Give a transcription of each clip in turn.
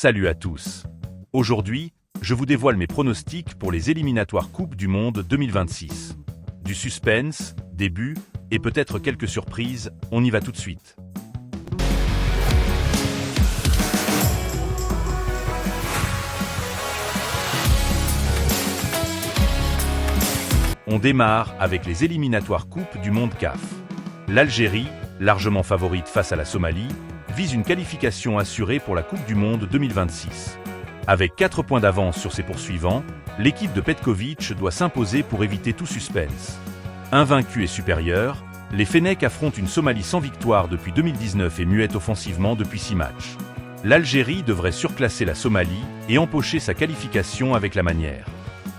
Salut à tous. Aujourd'hui, je vous dévoile mes pronostics pour les éliminatoires Coupe du Monde 2026. Du suspense, des buts et peut-être quelques surprises, on y va tout de suite. On démarre avec les éliminatoires Coupe du Monde CAF. L'Algérie, largement favorite face à la Somalie, vise une qualification assurée pour la Coupe du Monde 2026. Avec 4 points d'avance sur ses poursuivants, l'équipe de Petkovic doit s'imposer pour éviter tout suspense. Invaincus et supérieurs, les Fennecs affrontent une Somalie sans victoire depuis 2019 et muette offensivement depuis 6 matchs. L'Algérie devrait surclasser la Somalie et empocher sa qualification avec la manière.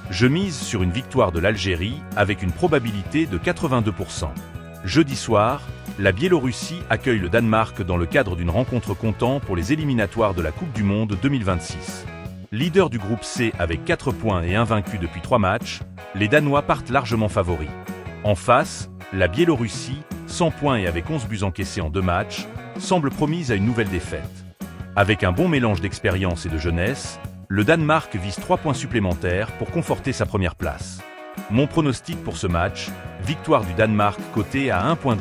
Je mise sur une victoire de l'Algérie avec une probabilité de 82%. Jeudi soir, la Biélorussie accueille le Danemark dans le cadre d'une rencontre comptant pour les éliminatoires de la Coupe du Monde 2026. Leader du groupe C avec 4 points et invaincus depuis 3 matchs, les Danois partent largement favoris. En face, la Biélorussie, 100 points et avec 11 buts encaissés en 2 matchs, semble promise à une nouvelle défaite. Avec un bon mélange d'expérience et de jeunesse, le Danemark vise 3 points supplémentaires pour conforter sa première place. Mon pronostic pour ce match, victoire du Danemark coté à 1,12.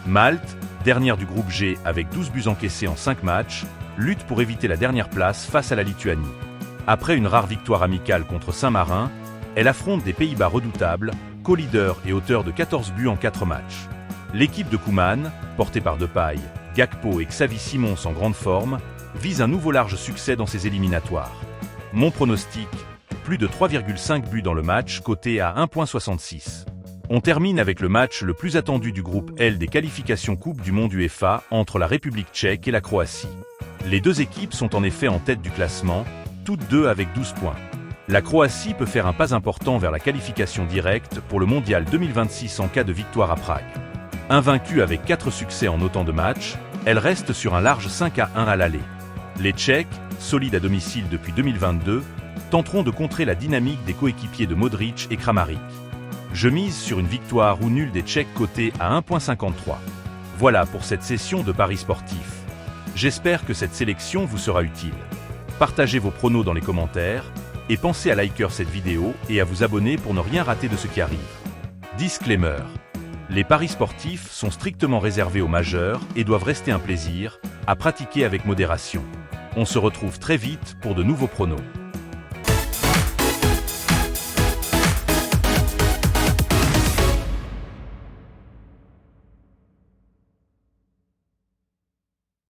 Malte, dernière du groupe G avec 12 buts encaissés en 5 matchs, lutte pour éviter la dernière place face à la Lituanie. Après une rare victoire amicale contre Saint-Marin, elle affronte des Pays-Bas redoutables, co-leader et auteur de 14 buts en 4 matchs. L'équipe de Koeman, portée par Depay, Gakpo et Xavi Simons en grande forme, vise un nouveau large succès dans ses éliminatoires. Mon pronostic, plus de 3,5 buts dans le match coté à 1,66. On termine avec le match le plus attendu du groupe L des qualifications Coupe du Monde UEFA entre la République tchèque et la Croatie. Les deux équipes sont en effet en tête du classement, toutes deux avec 12 points. La Croatie peut faire un pas important vers la qualification directe pour le Mondial 2026 en cas de victoire à Prague. Invaincue avec 4 succès en autant de matchs, elle reste sur un large 5-1 à l'aller. Les Tchèques, solides à domicile depuis 2022, tenteront de contrer la dynamique des coéquipiers de Modric et Kramaric. Je mise sur une victoire ou nulle des Tchèques cotés à 1,53. Voilà pour cette session de paris sportif. J'espère que cette sélection vous sera utile. Partagez vos pronos dans les commentaires et pensez à liker cette vidéo et à vous abonner pour ne rien rater de ce qui arrive. Disclaimer. Les paris sportifs sont strictement réservés aux majeurs et doivent rester un plaisir, à pratiquer avec modération. On se retrouve très vite pour de nouveaux pronos.